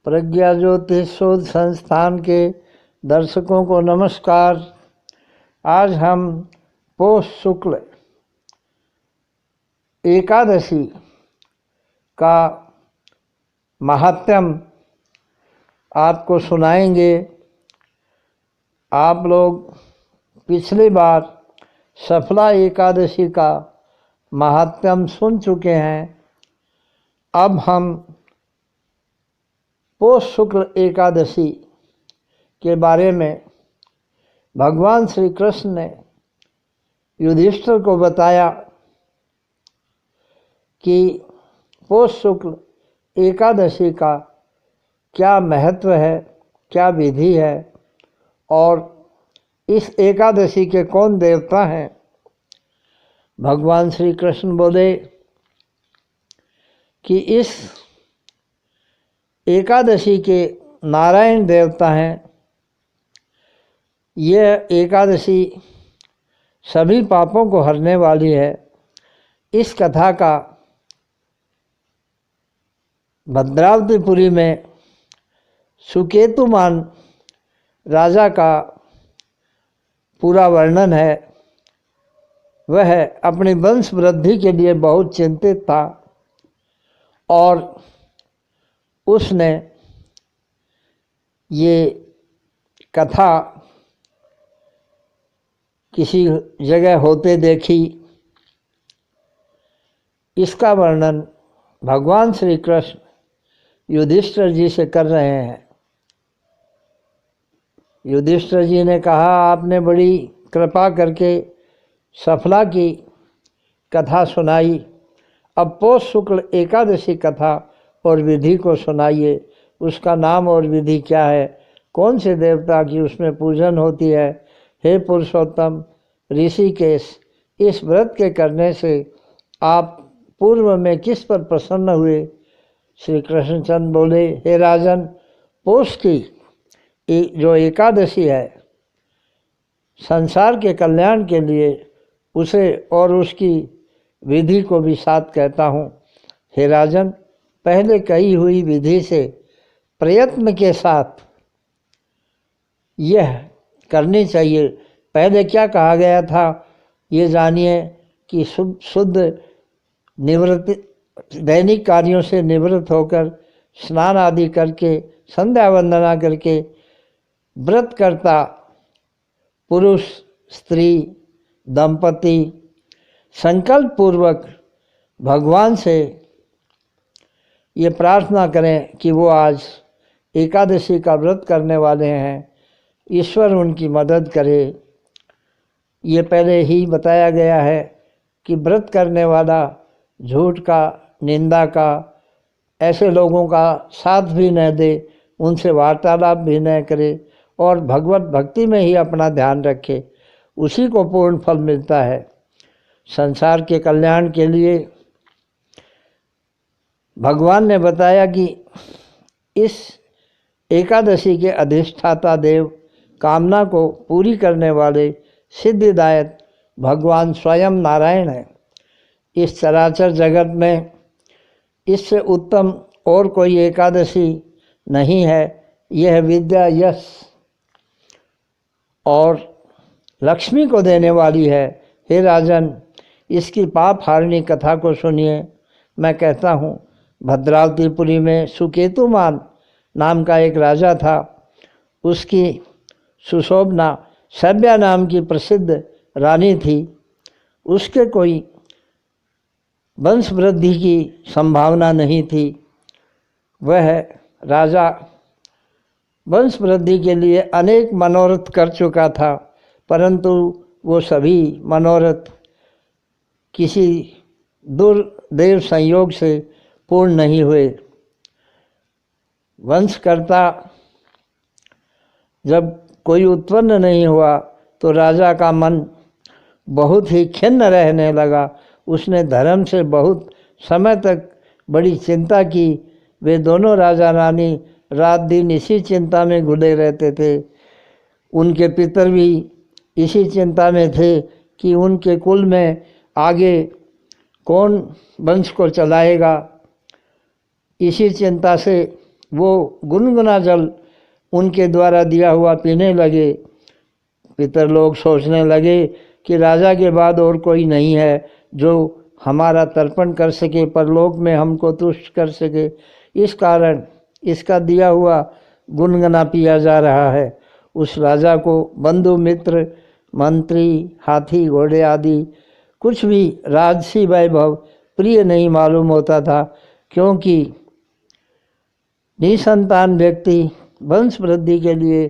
प्रज्ञा ज्योतिष शोध संस्थान के दर्शकों को नमस्कार। आज हम पौष शुक्ल एकादशी का महात्म्य आपको सुनाएंगे। आप लोग पिछली बार सफला एकादशी का महात्म्य सुन चुके हैं। अब हम पौष शुक्ल एकादशी के बारे में भगवान श्री कृष्ण ने युधिष्ठिर को बताया कि पौष शुक्ल एकादशी का क्या महत्व है, क्या विधि है और इस एकादशी के कौन देवता हैं। भगवान श्री कृष्ण बोले कि इस एकादशी के नारायण देवता हैं। यह एकादशी सभी पापों को हरने वाली है। इस कथा का भद्रावतीपुरी में सुकेतुमान राजा का पूरा वर्णन है। वह अपनी वंश वृद्धि के लिए बहुत चिंतित था और उसने ये कथा किसी जगह होते देखी। इसका वर्णन भगवान श्री कृष्ण युधिष्ठिर जी से कर रहे हैं। युधिष्ठिर जी ने कहा, आपने बड़ी कृपा करके सफला की कथा सुनाई। अब पौष शुक्ल एकादशी कथा और विधि को सुनाइए। उसका नाम और विधि क्या है, कौन से देवता की उसमें पूजन होती है। हे पुरुषोत्तम ऋषिकेश, इस व्रत के करने से आप पूर्व में किस पर प्रसन्न हुए। श्री कृष्णचंद्र बोले, हे राजन, पौष की जो एकादशी है संसार के कल्याण के लिए, उसे और उसकी विधि को भी साथ कहता हूँ। हे राजन, पहले कही हुई विधि से प्रयत्न के साथ यह करनी चाहिए। पहले क्या कहा गया था ये जानिए कि शुद्ध निवृत्ति दैनिक कार्यों से निवृत्त होकर स्नान आदि करके संध्या वंदना करके व्रत करता पुरुष स्त्री दंपति संकल्प पूर्वक भगवान से ये प्रार्थना करें कि वो आज एकादशी का व्रत करने वाले हैं, ईश्वर उनकी मदद करे। ये पहले ही बताया गया है कि व्रत करने वाला झूठ का, निंदा का, ऐसे लोगों का साथ भी न दे, उनसे वार्तालाप भी न करे और भगवत भक्ति में ही अपना ध्यान रखे, उसी को पूर्ण फल मिलता है। संसार के कल्याण के लिए भगवान ने बताया कि इस एकादशी के अधिष्ठाता देव, कामना को पूरी करने वाले सिद्धिदायक भगवान स्वयं नारायण हैं। इस चराचर जगत में इससे उत्तम और कोई एकादशी नहीं है। यह विद्या, यश और लक्ष्मी को देने वाली है। हे राजन, इसकी पाप हारिणी कथा को सुनिए। मैं कहता हूँ, भद्रावतीपुरी में सुकेतुमान नाम का एक राजा था। उसकी सुशोभना सभ्या नाम की प्रसिद्ध रानी थी। उसके कोई वंश वृद्धि की संभावना नहीं थी। वह राजा वंश वृद्धि के लिए अनेक मनोरथ कर चुका था, परंतु वो सभी मनोरथ किसी दुर्दैव संयोग से पूर्ण नहीं हुए। वंशकर्ता जब कोई उत्पन्न नहीं हुआ तो राजा का मन बहुत ही खिन्न रहने लगा। उसने धर्म से बहुत समय तक बड़ी चिंता की। वे दोनों राजा रानी रात दिन इसी चिंता में घुले रहते थे। उनके पितर भी इसी चिंता में थे कि उनके कुल में आगे कौन वंश को चलाएगा। इसी चिंता से वो गुनगुना जल उनके द्वारा दिया हुआ पीने लगे। पितरलोक सोचने लगे कि राजा के बाद और कोई नहीं है जो हमारा तर्पण कर सके, परलोक में हमको तुष्ट कर सके। इस कारण इसका दिया हुआ गुनगुना पिया जा रहा है। उस राजा को बंधु मित्र मंत्री हाथी घोड़े आदि कुछ भी राजसी वैभव प्रिय नहीं मालूम होता था, क्योंकि निसंतान व्यक्ति वंश वृद्धि के लिए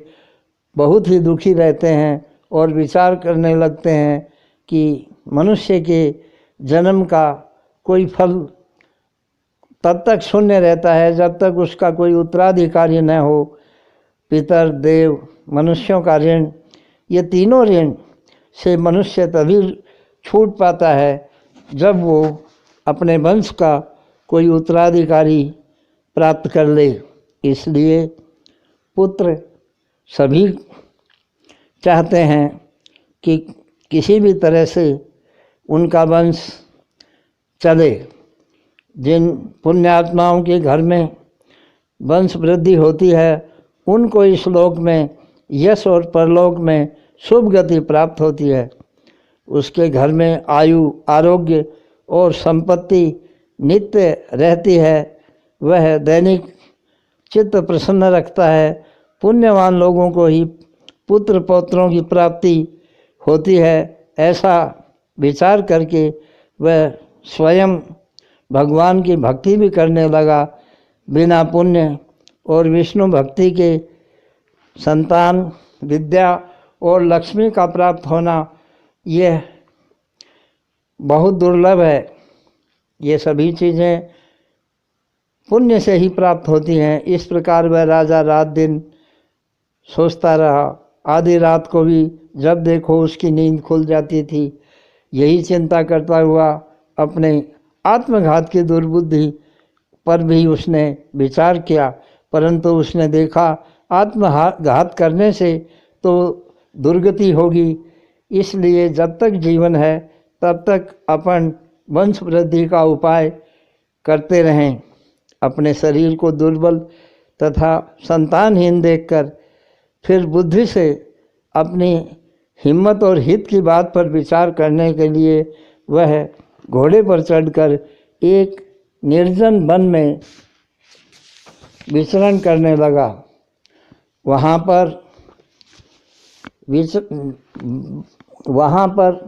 बहुत ही दुखी रहते हैं और विचार करने लगते हैं कि मनुष्य के जन्म का कोई फल तब तक शून्य रहता है जब तक उसका कोई उत्तराधिकारी न हो। पितर, देव, मनुष्यों का ऋण, ये तीनों ऋण से मनुष्य तभी छूट पाता है जब वो अपने वंश का कोई उत्तराधिकारी प्राप्त कर ले। इसलिए पुत्र सभी चाहते हैं कि किसी भी तरह से उनका वंश चले। जिन पुण्यात्माओं के घर में वंश वृद्धि होती है उनको इस लोक में यश और परलोक में शुभ गति प्राप्त होती है। उसके घर में आयु, आरोग्य और संपत्ति नित्य रहती है। वह दैनिक चित्त प्रसन्न रखता है। पुण्यवान लोगों को ही पुत्र पौत्रों की प्राप्ति होती है। ऐसा विचार करके वह स्वयं भगवान की भक्ति भी करने लगा। बिना पुण्य और विष्णु भक्ति के संतान, विद्या और लक्ष्मी का प्राप्त होना यह बहुत दुर्लभ है। ये सभी चीज़ें पुण्य से ही प्राप्त होती हैं। इस प्रकार वह राजा रात दिन सोचता रहा। आधी रात को भी जब देखो उसकी नींद खुल जाती थी। यही चिंता करता हुआ अपने आत्मघात की दुर्बुद्धि पर भी उसने विचार किया, परंतु उसने देखा आत्मघात करने से तो दुर्गति होगी। इसलिए जब तक जीवन है तब तक अपन वंश वृद्धि का उपाय करते रहें। अपने शरीर को दुर्बल तथा संतानहीन देखकर फिर बुद्धि से अपनी हिम्मत और हित की बात पर विचार करने के लिए वह घोड़े पर चढ़कर एक निर्जन वन में विचरण करने लगा। वहाँ पर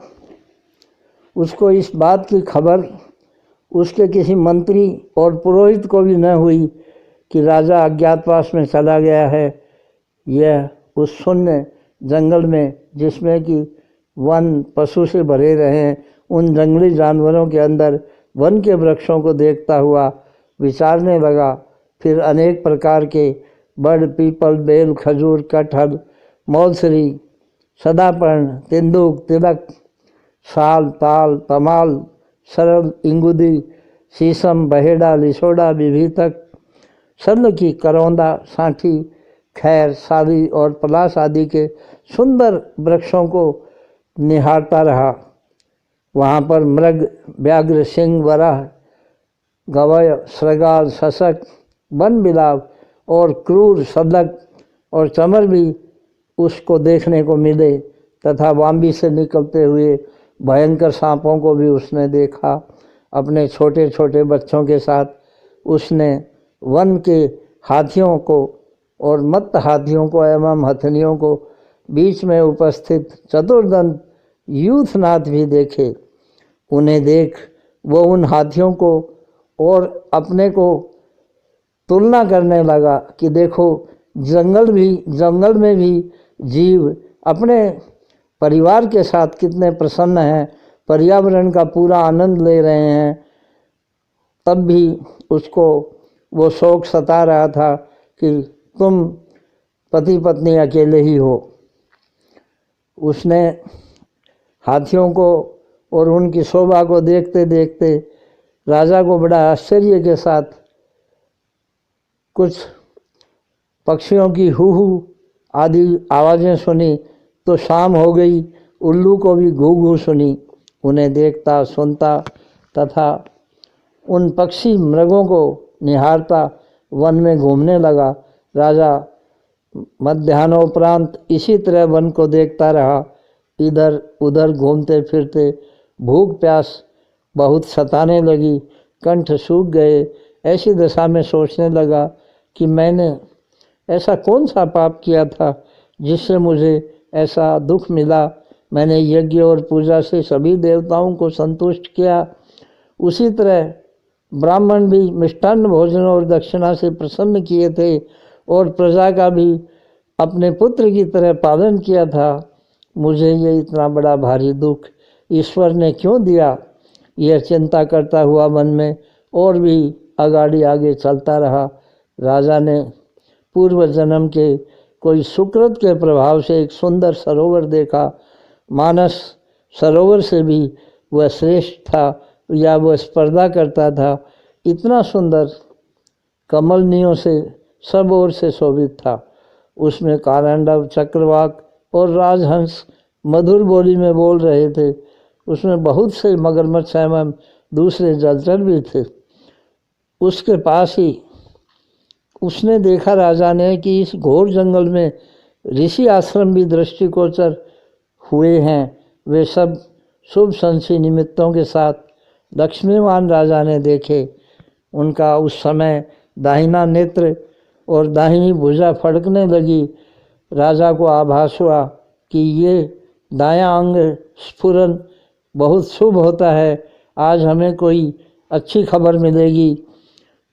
उसको इस बात की खबर उसके किसी मंत्री और पुरोहित को भी न हुई कि राजा अज्ञातवास में चला गया है। यह उस शून्य जंगल में, जिसमें कि वन पशु से भरे रहे, उन जंगली जानवरों के अंदर वन के वृक्षों को देखता हुआ विचारने लगा। फिर अनेक प्रकार के बड़, पीपल, बेल, खजूर, कटहल, मौलसरी, सदापर्ण, तेंदुक, तिलक, साल, ताल, तमाल, सरल, इंगुदी, शीशम, बहेड़ा, लिसोड़ा, विभीतक, सल्लकी, करौंदा, सांठी, खैर, साली और पलाश आदि के सुंदर वृक्षों को निहारता रहा। वहाँ पर मृग, व्याघ्र, सिंह, वराह, गवय, श्रृगाल, शशक, वन बिलाव और क्रूर सदक और चमर भी उसको देखने को मिले तथा वाम्बी से निकलते हुए भयंकर सांपों को भी उसने देखा। अपने छोटे छोटे बच्चों के साथ उसने वन के हाथियों को और मत्त हाथियों को एवं हथनियों को बीच में उपस्थित चतुर्दंत यूथनाथ भी देखे। उन्हें देख वो उन हाथियों को और अपने को तुलना करने लगा कि देखो जंगल में भी जीव अपने परिवार के साथ कितने प्रसन्न हैं, पर्यावरण का पूरा आनंद ले रहे हैं। तब भी उसको वो शोक सता रहा था कि तुम पति पत्नी अकेले ही हो। उसने हाथियों को और उनकी शोभा को देखते देखते राजा को बड़ा आश्चर्य के साथ कुछ पक्षियों की हू हू आदि आवाज़ें सुनी। तो शाम हो गई, उल्लू को भी घू घू सुनी। उन्हें देखता सुनता तथा उन पक्षी मृगों को निहारता वन में घूमने लगा। राजा मध्याह्नोपरांत इसी तरह वन को देखता रहा। इधर उधर घूमते फिरते भूख प्यास बहुत सताने लगी, कंठ सूख गए। ऐसी दशा में सोचने लगा कि मैंने ऐसा कौन सा पाप किया था जिससे मुझे ऐसा दुख मिला। मैंने यज्ञ और पूजा से सभी देवताओं को संतुष्ट किया, उसी तरह ब्राह्मण भी मिष्टान्न भोजन और दक्षिणा से प्रसन्न किए थे और प्रजा का भी अपने पुत्र की तरह पालन किया था। मुझे ये इतना बड़ा भारी दुख ईश्वर ने क्यों दिया? यह चिंता करता हुआ मन में और भी आगाड़ी आगे चलता रहा। राजा ने पूर्व जन्म के कोई सुकृत के प्रभाव से एक सुंदर सरोवर देखा। मानस सरोवर से भी वह श्रेष्ठ था या वह स्पर्धा करता था। इतना सुंदर कमलनियों से सब ओर से शोभित था। उसमें कारंडव, चक्रवाक और राजहंस मधुर बोली में बोल रहे थे। उसमें बहुत से मगरमच्छ एवं दूसरे जलचर भी थे। उसके पास ही उसने देखा राजा ने कि इस घोर जंगल में ऋषि आश्रम भी दृष्टिगोचर हुए हैं। वे सब शुभ संसी निमित्तों के साथ लक्ष्मीवान राजा ने देखे। उनका उस समय दाहिना नेत्र और दाहिनी भुजा फड़कने लगी। राजा को आभास हुआ कि ये दायां अंग स्फुरन बहुत शुभ होता है, आज हमें कोई अच्छी खबर मिलेगी।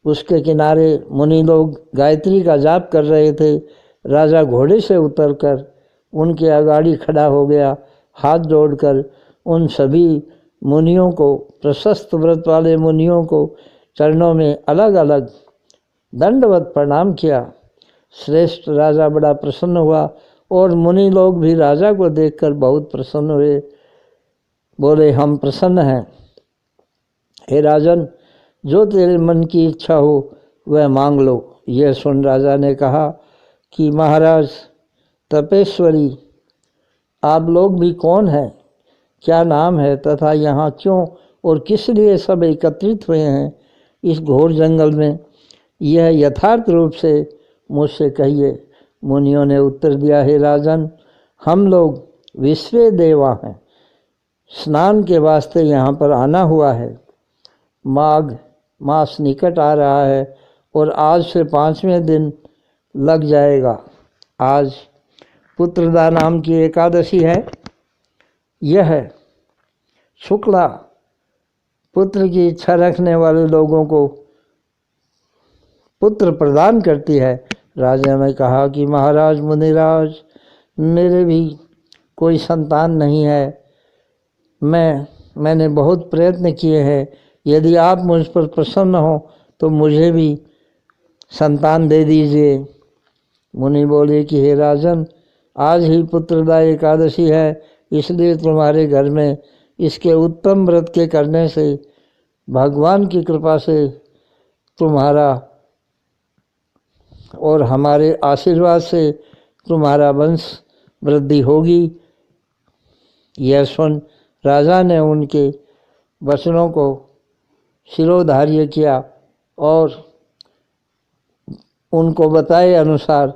उसके किनारे मुनि लोग गायत्री का जाप कर रहे थे। राजा घोड़े से उतरकर उनके आगाड़ी खड़ा हो गया। हाथ जोड़कर उन सभी मुनियों को, प्रशस्त व्रत वाले मुनियों को चरणों में अलग अलग दंडवत प्रणाम किया। श्रेष्ठ राजा बड़ा प्रसन्न हुआ और मुनि लोग भी राजा को देखकर बहुत प्रसन्न हुए। बोले, हम प्रसन्न हैं। हे राजन, जो तेरे मन की इच्छा हो वह मांग लो। यह सुन राजा ने कहा कि महाराज तपेश्वरी, आप लोग भी कौन हैं, क्या नाम है तथा यहाँ क्यों और किस लिए सब एकत्रित हुए हैं इस घोर जंगल में, यह यथार्थ रूप से मुझसे कहिए। मुनियों ने उत्तर दिया, हे राजन, हम लोग विश्व देवा हैं, स्नान के वास्ते यहाँ पर आना हुआ है। माघ मास निकट आ रहा है और आज से 5वें दिन लग जाएगा। आज पुत्रदा नाम की एकादशी है। यह शुक्ला पुत्र की इच्छा रखने वाले लोगों को पुत्र प्रदान करती है। राजा ने कहा कि महाराज मुनिराज, मेरे भी कोई संतान नहीं है। मैंने बहुत प्रयत्न किए हैं। यदि आप मुझ पर प्रसन्न हो तो मुझे भी संतान दे दीजिए। मुनि बोले कि हे राजन, आज ही पुत्रदा एकादशी है, इसलिए तुम्हारे घर में इसके उत्तम व्रत के करने से भगवान की कृपा से तुम्हारा और हमारे आशीर्वाद से तुम्हारा वंश वृद्धि होगी। यह सुन राजा ने उनके वचनों को शिरोधार्य किया और उनको बताए अनुसार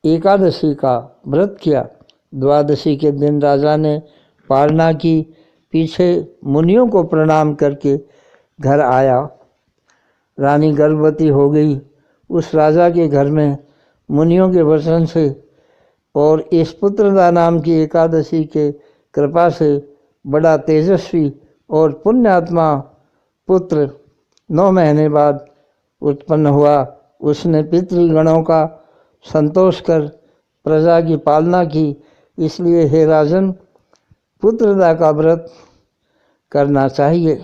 एकादशी का व्रत किया। द्वादशी के दिन राजा ने पालना की, पीछे मुनियों को प्रणाम करके घर आया। रानी गर्भवती हो गई। उस राजा के घर में मुनियों के वचन से और इस पुत्रदा नाम की एकादशी के कृपा से बड़ा तेजस्वी और पुण्यात्मा पुत्र 9 महीने बाद उत्पन्न हुआ। उसने पितृगणों का संतोष कर प्रजा की पालना की। इसलिए हे राजन, पुत्रदा का व्रत करना चाहिए।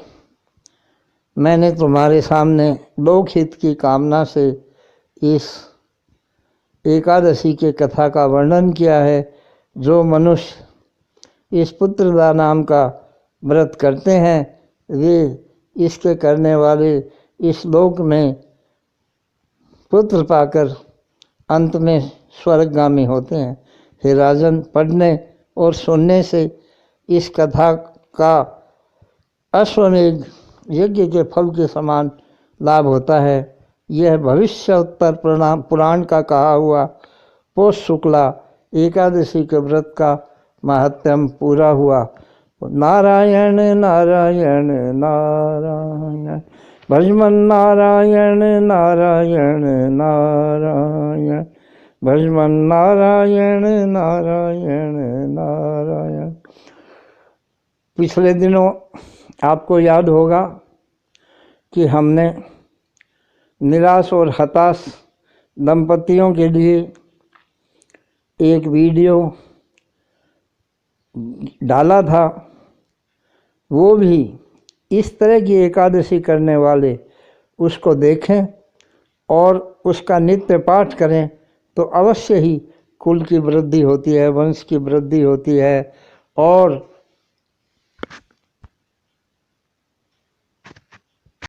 मैंने तुम्हारे सामने लोकहित की कामना से इस एकादशी के कथा का वर्णन किया है। जो मनुष्य इस पुत्रदा नाम का व्रत करते हैं वे इसके करने वाले इस लोक में पुत्र पाकर अंत में स्वर्गगामी होते हैं। हे राजन, पढ़ने और सुनने से इस कथा का अश्वमेध यज्ञ के फल के समान लाभ होता है। यह भविष्य उत्तर पुराण का कहा हुआ पौष शुक्ला एकादशी के व्रत का महात्म्य पूरा हुआ। नारायण नारायण नारायण भजमन नारायण नारायण नारायण भजमन नारायण नारायण नारायण। पिछले दिनों आपको याद होगा कि हमने निराश और हताश दंपतियों के लिए एक वीडियो डाला था। वो भी इस तरह की एकादशी करने वाले उसको देखें और उसका नित्य पाठ करें तो अवश्य ही कुल की वृद्धि होती है, वंश की वृद्धि होती है और